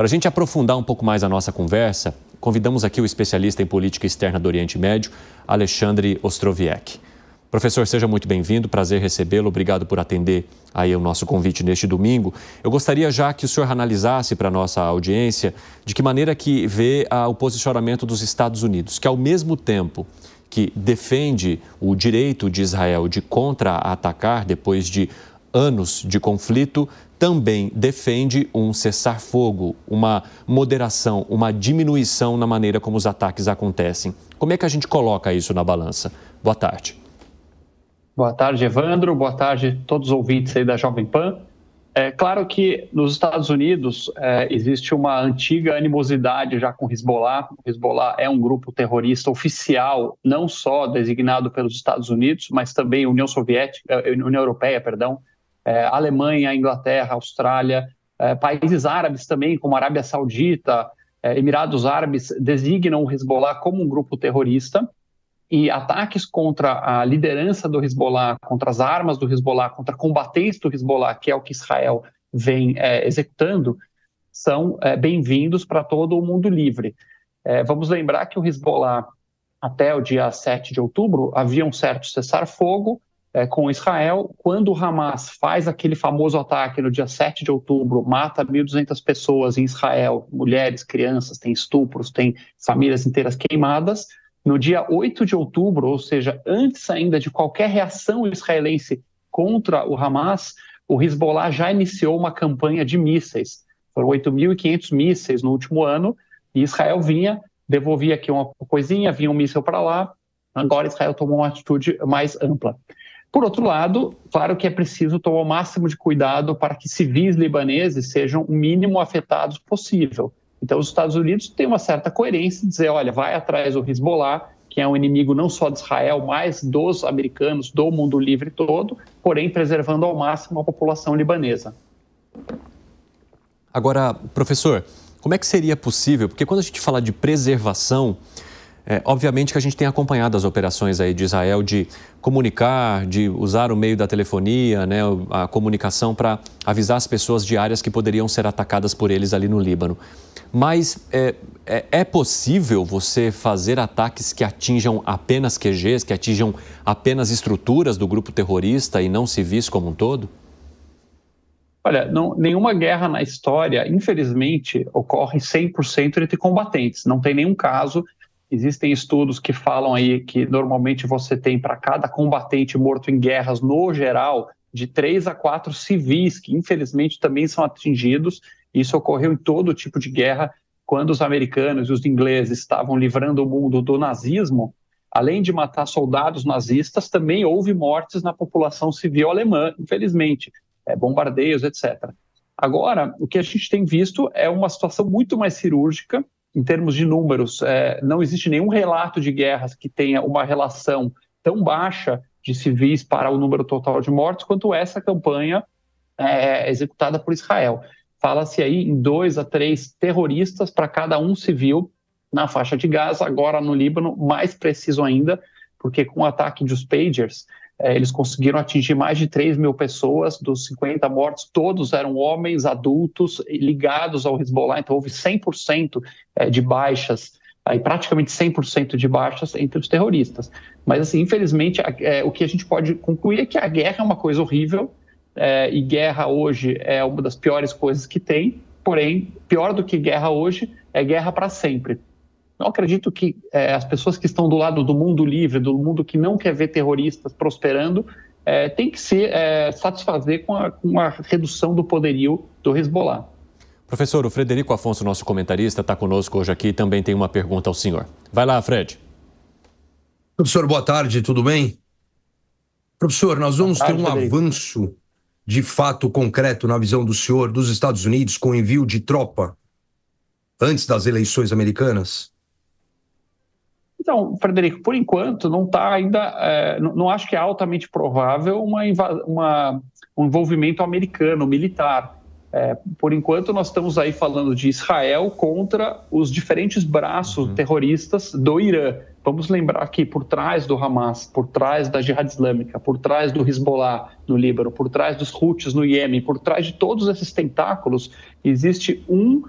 Para a gente aprofundar um pouco mais a nossa conversa, convidamos aqui o especialista em política externa do Oriente Médio, Alexandre Ostrowiecki. Professor, seja muito bem-vindo, prazer recebê-lo, obrigado por atender aí o nosso convite neste domingo. Eu gostaria já que o senhor analisasse para a nossa audiência de que maneira que vê o posicionamento dos Estados Unidos, que ao mesmo tempo que defende o direito de Israel de contra-atacar depois de anos de conflito, também defende um cessar-fogo, uma moderação, uma diminuição na maneira como os ataques acontecem. Como é que a gente coloca isso na balança? Boa tarde. Boa tarde, Evandro. Boa tarde a todos os ouvintes aí da Jovem Pan. É claro que nos Estados Unidos existe uma antiga animosidade já com o Hezbollah. O Hezbollah é um grupo terrorista oficial, não só designado pelos Estados Unidos, mas também União Europeia, Alemanha, Inglaterra, Austrália, países árabes também, como Arábia Saudita, Emirados Árabes, designam o Hezbollah como um grupo terrorista. E ataques contra a liderança do Hezbollah, contra as armas do Hezbollah, contra combatentes do Hezbollah, que é o que Israel vem executando, são bem-vindos para todo o mundo livre. Vamos lembrar que o Hezbollah, até o dia 7 de outubro, havia um certo cessar-fogo com Israel. Quando o Hamas faz aquele famoso ataque no dia 7 de outubro, mata 1.200 pessoas em Israel, mulheres, crianças, tem estupros, tem famílias inteiras queimadas. No dia 8 de outubro, ou seja, antes ainda de qualquer reação israelense contra o Hamas, o Hezbollah já iniciou uma campanha de mísseis. Foram 8.500 mísseis no último ano, e Israel devolvia aqui uma coisinha, vinha um míssil para lá, agora Israel tomou uma atitude mais ampla. Por outro lado, claro que é preciso tomar o máximo de cuidado para que civis libaneses sejam o mínimo afetados possível. Então, os Estados Unidos têm uma certa coerência em dizer, olha, vai atrás do Hezbollah, que é um inimigo não só de Israel, mas dos americanos, do mundo livre todo, porém preservando ao máximo a população libanesa. Agora, professor, como é que seria possível? Porque quando a gente fala de preservação, obviamente que a gente tem acompanhado as operações aí de Israel de comunicar, de usar o meio da telefonia, né, a comunicação para avisar as pessoas de áreas que poderiam ser atacadas por eles ali no Líbano. Mas é possível você fazer ataques que atinjam apenas QGs, que atinjam apenas estruturas do grupo terrorista e não civis como um todo? Olha, nenhuma guerra na história, infelizmente, ocorre 100% entre combatentes. Não tem nenhum caso. Existem estudos que falam aí que normalmente você tem para cada combatente morto em guerras, no geral, de 3 a 4 civis, que infelizmente também são atingidos. Isso ocorreu em todo tipo de guerra. Quando os americanos e os ingleses estavam livrando o mundo do nazismo, além de matar soldados nazistas, também houve mortes na população civil alemã, infelizmente, bombardeios, etc. Agora, o que a gente tem visto é uma situação muito mais cirúrgica. Em termos de números, não existe nenhum relato de guerras que tenha uma relação tão baixa de civis para o número total de mortos quanto essa campanha executada por Israel. Fala-se aí em 2 a 3 terroristas para cada um civil na faixa de Gaza, agora no Líbano, mais preciso ainda, porque com o ataque dos pagers, eles conseguiram atingir mais de 3.000 pessoas, dos 50 mortos, todos eram homens adultos ligados ao Hezbollah, então houve 100% de baixas, aí praticamente 100% de baixas entre os terroristas. Mas, assim, infelizmente, o que a gente pode concluir é que a guerra é uma coisa horrível, e guerra hoje é uma das piores coisas que tem, porém, pior do que guerra hoje é guerra para sempre. Não acredito que as pessoas que estão do lado do mundo livre, do mundo que não quer ver terroristas prosperando, tem que se satisfazer com a redução do poderio do Hezbollah. Professor, o Frederico Afonso, nosso comentarista, está conosco hoje aqui e também tem uma pergunta ao senhor. Vai lá, Fred. Professor, boa tarde, tudo bem? Professor, nós vamos ter um avanço de fato concreto, na visão do senhor, dos Estados Unidos com envio de tropa antes das eleições americanas? Então, Frederico, por enquanto não está ainda, não acho que é altamente provável um envolvimento americano, militar. Por enquanto nós estamos aí falando de Israel contra os diferentes braços terroristas do Irã. Vamos lembrar que por trás do Hamas, por trás da Jihad Islâmica, por trás do Hezbollah no Líbano, por trás dos Houthis no Iêmen, por trás de todos esses tentáculos, existe um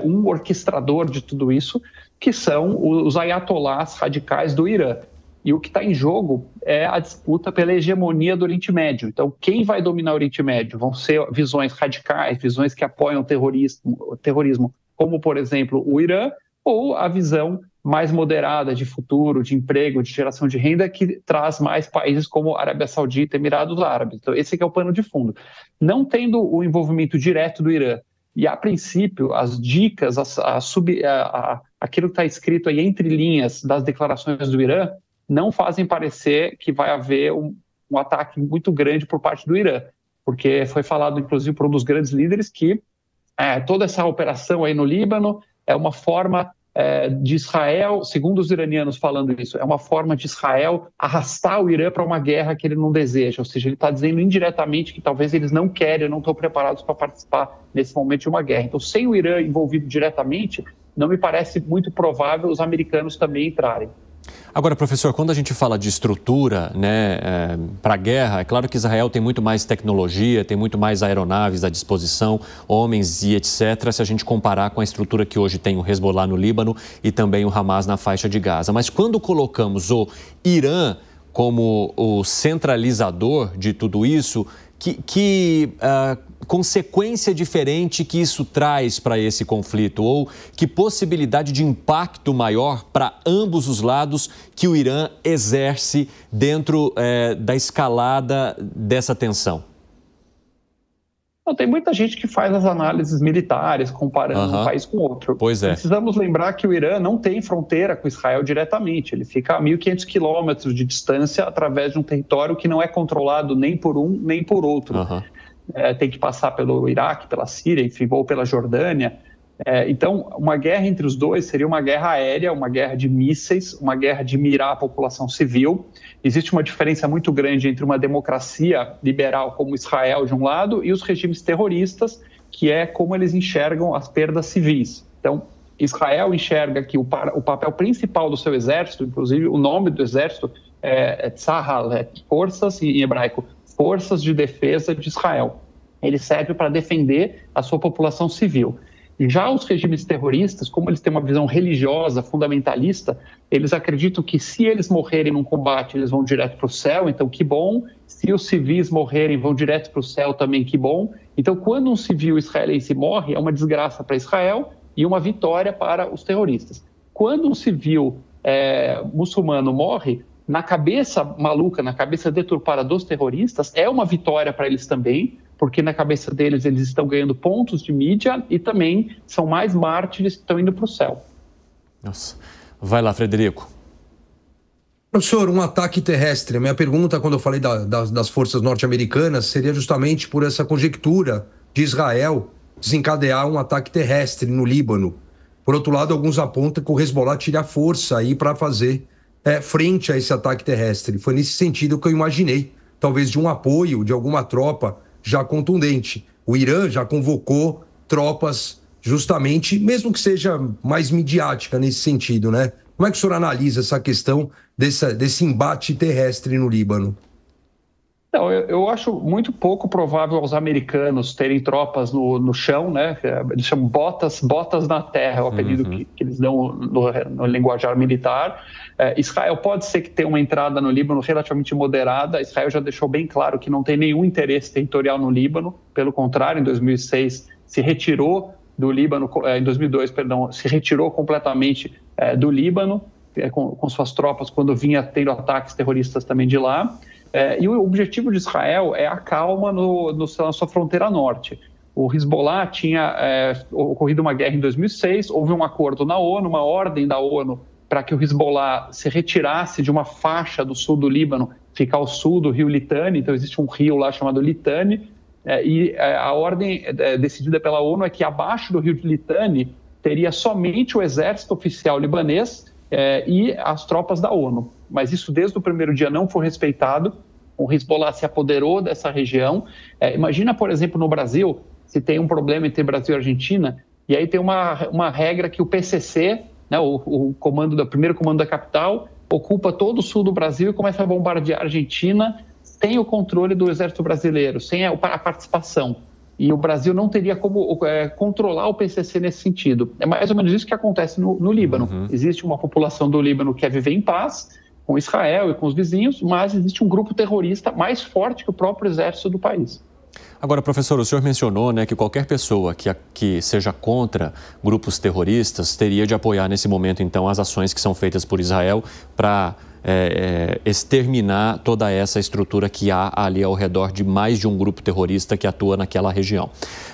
um orquestrador de tudo isso, que são os ayatollahs radicais do Irã. E o que está em jogo é a disputa pela hegemonia do Oriente Médio. Então, quem vai dominar o Oriente Médio? Vão ser visões radicais, visões que apoiam o terrorismo, como, por exemplo, o Irã, ou a visão mais moderada de futuro, de emprego, de geração de renda, que traz mais países como Arábia Saudita e Emirados Árabes. Então, esse aqui é o pano de fundo. Não tendo o envolvimento direto do Irã, e, a princípio, as dicas, aquilo que está escrito aí entre linhas das declarações do Irã, não fazem parecer que vai haver um ataque muito grande por parte do Irã, porque foi falado, inclusive, por um dos grandes líderes que toda essa operação aí no Líbano é uma forma de Israel, segundo os iranianos falando isso, é uma forma de Israel arrastar o Irã para uma guerra que ele não deseja, ou seja, ele está dizendo indiretamente que talvez eles não querem, não estão preparados para participar nesse momento de uma guerra. Então, sem o Irã envolvido diretamente, não me parece muito provável os americanos também entrarem. Agora, professor, quando a gente fala de estrutura, para a guerra, é claro que Israel tem muito mais tecnologia, tem muito mais aeronaves à disposição, homens e etc., se a gente comparar com a estrutura que hoje tem o Hezbollah no Líbano e também o Hamas na faixa de Gaza. Mas quando colocamos o Irã como o centralizador de tudo isso, que consequência diferente que isso traz para esse conflito? Ou que possibilidade de impacto maior para ambos os lados que o Irã exerce dentro da escalada dessa tensão? Não, tem muita gente que faz as análises militares comparando um país com outro. Pois é. Precisamos lembrar que o Irã não tem fronteira com Israel diretamente. Ele fica a 1.500 quilômetros de distância através de um território que não é controlado nem por um nem por outro. Tem que passar pelo Iraque, pela Síria, enfim, ou pela Jordânia. Então, uma guerra entre os dois seria uma guerra aérea, uma guerra de mísseis, uma guerra de mirar a população civil. Existe uma diferença muito grande entre uma democracia liberal como Israel, de um lado, e os regimes terroristas, que é como eles enxergam as perdas civis. Então, Israel enxerga que o papel principal do seu exército, inclusive o nome do exército é Tzahal, forças em hebraico, Forças de Defesa de Israel. Ele serve para defender a sua população civil. E já os regimes terroristas, como eles têm uma visão religiosa, fundamentalista, eles acreditam que se eles morrerem num combate, eles vão direto para o céu, então que bom. Se os civis morrerem, vão direto para o céu também, que bom. Então, quando um civil israelense morre, é uma desgraça para Israel e uma vitória para os terroristas. Quando um civil muçulmano morre, na cabeça maluca, na cabeça deturpada dos terroristas, é uma vitória para eles também, porque na cabeça deles eles estão ganhando pontos de mídia e também são mais mártires que estão indo para o céu. Nossa. Vai lá, Frederico. Professor, um ataque terrestre. A minha pergunta, quando eu falei das forças norte-americanas, seria justamente por essa conjectura de Israel desencadear um ataque terrestre no Líbano. Por outro lado, alguns apontam que o Hezbollah tira força aí para fazer frente a esse ataque terrestre. Foi nesse sentido que eu imaginei, talvez de um apoio de alguma tropa já contundente. O Irã já convocou tropas justamente, mesmo que seja mais midiática nesse sentido, né? Como é que o senhor analisa essa questão desse embate terrestre no Líbano? Não, eu acho muito pouco provável os americanos terem tropas no chão, né? Eles chamam botas na terra, é o apelido que eles dão no linguajar militar. Israel pode ser que tenha uma entrada no Líbano relativamente moderada. Israel já deixou bem claro que não tem nenhum interesse territorial no Líbano. Pelo contrário, em 2006 se retirou do Líbano, em 2002, perdão, se retirou completamente do Líbano com suas tropas quando vinha tendo ataques terroristas também de lá. E o objetivo de Israel é a calma na sua fronteira norte. O Hezbollah tinha ocorrido uma guerra em 2006, houve um acordo na ONU, uma ordem da ONU para que o Hezbollah se retirasse de uma faixa do sul do Líbano, ficar ao sul do rio Litani. Então existe um rio lá chamado Litani, e a ordem decidida pela ONU é que abaixo do rio de Litani teria somente o exército oficial libanês e as tropas da ONU. Mas isso desde o primeiro dia não foi respeitado. O Hezbollah se apoderou dessa região. Imagina, por exemplo, no Brasil, se tem um problema entre Brasil e Argentina, e aí tem uma regra que o PCC, né, o primeiro comando da capital, ocupa todo o sul do Brasil e começa a bombardear a Argentina sem o controle do exército brasileiro, sem a participação. e o Brasil não teria como controlar o PCC nesse sentido. É mais ou menos isso que acontece no Líbano. Existe uma população do Líbano que quer viver em paz com Israel e com os vizinhos, mas existe um grupo terrorista mais forte que o próprio exército do país. Agora, professor, o senhor mencionou, né, que qualquer pessoa que seja contra grupos terroristas teria de apoiar nesse momento, então, as ações que são feitas por Israel para exterminar toda essa estrutura que há ali ao redor de mais de um grupo terrorista que atua naquela região.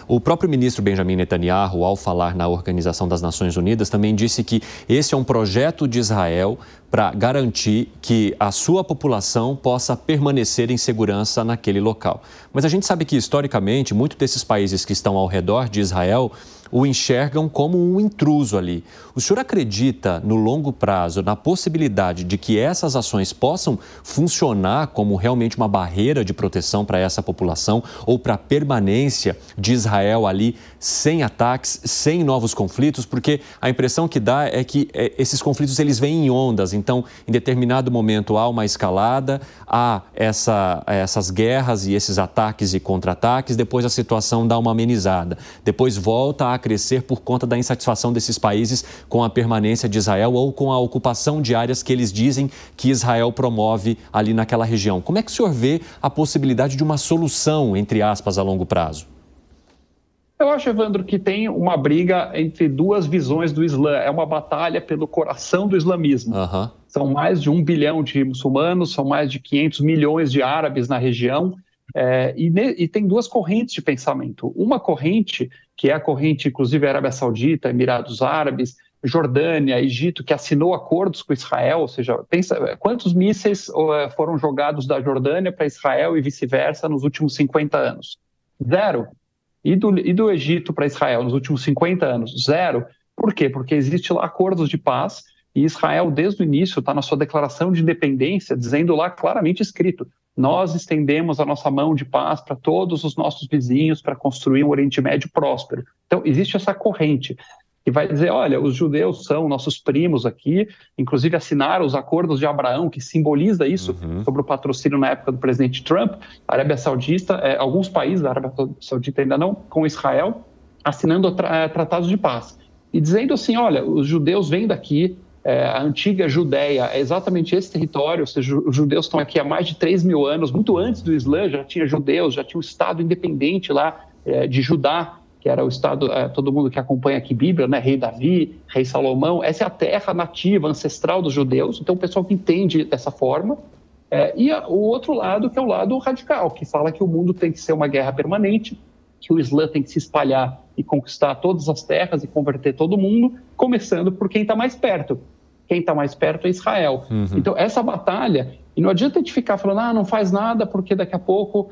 O próprio ministro Benjamin Netanyahu, ao falar na Organização das Nações Unidas, também disse que esse é um projeto de Israel para garantir que a sua população possa permanecer em segurança naquele local. Mas a gente sabe que, historicamente, muitos desses países que estão ao redor de Israel o enxergam como um intruso ali. O senhor acredita, no longo prazo, na possibilidade de que essas ações possam funcionar como realmente uma barreira de proteção para essa população ou para a permanência de Israel ali sem ataques, sem novos conflitos? Porque a impressão que dá é que esses conflitos eles vêm em ondas. Então, em determinado momento há uma escalada, há essas guerras e esses ataques e contra-ataques, depois a situação dá uma amenizada. Depois volta a crescer por conta da insatisfação desses países com a permanência de Israel ou com a ocupação de áreas que eles dizem que Israel promove ali naquela região. Como é que o senhor vê a possibilidade de uma solução, entre aspas, a longo prazo? Eu acho, Evandro, que tem uma briga entre duas visões do Islã. É uma batalha pelo coração do islamismo. São mais de 1 bilhão de muçulmanos, são mais de 500 milhões de árabes na região. E tem duas correntes de pensamento. Uma corrente, que é a corrente, inclusive, Arábia Saudita, Emirados Árabes, Jordânia, Egito, que assinou acordos com Israel, ou seja, pensa quantos mísseis foram jogados da Jordânia para Israel e vice-versa nos últimos 50 anos? 0. E do Egito para Israel nos últimos 50 anos? 0. Por quê? Porque existe lá acordos de paz e Israel, desde o início, está na sua declaração de independência, dizendo lá claramente escrito: nós estendemos a nossa mão de paz para todos os nossos vizinhos para construir um Oriente Médio próspero. Então, existe essa corrente que vai dizer, olha, os judeus são nossos primos aqui, inclusive assinaram os acordos de Abraão, que simboliza isso, sobre o patrocínio na época do presidente Trump. A Arábia Saudita, alguns países da Arábia Saudita ainda não, com Israel, assinando tratados de paz. E dizendo assim, olha, os judeus vêm daqui, a antiga Judéia é exatamente esse território, ou seja, os judeus estão aqui há mais de 3 mil anos, muito antes do Islã já tinha judeus, já tinha um Estado independente lá de Judá, que era o Estado, todo mundo que acompanha aqui Bíblia, né? Rei Davi, Rei Salomão, essa é a terra nativa, ancestral dos judeus, então o pessoal que entende dessa forma. E o outro lado, que é o lado radical, que fala que o mundo tem que ser uma guerra permanente, que o Islã tem que se espalhar e conquistar todas as terras e converter todo mundo, começando por quem está mais perto. Quem está mais perto é Israel. Então, essa batalha, e não adianta a gente ficar falando, não faz nada, porque daqui a pouco,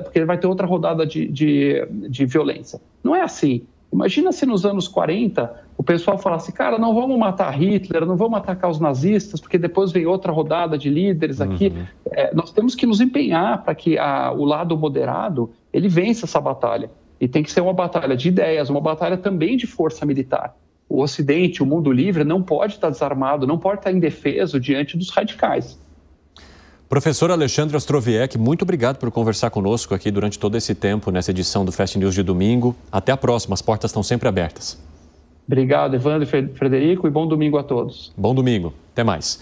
porque vai ter outra rodada de violência. Não é assim. Imagina se nos anos 40 o pessoal falasse, cara, não vamos matar Hitler, não vamos atacar os nazistas, porque depois vem outra rodada de líderes aqui. Nós temos que nos empenhar para que o lado moderado ele vença essa batalha. E tem que ser uma batalha de ideias, uma batalha também de força militar. O Ocidente, o mundo livre, não pode estar desarmado, não pode estar indefeso diante dos radicais. Professor Alexandre Ostrowiecki, muito obrigado por conversar conosco aqui durante todo esse tempo, nessa edição do Fast News de domingo. Até a próxima, as portas estão sempre abertas. Obrigado, Evandro e Frederico, e bom domingo a todos. Bom domingo, até mais.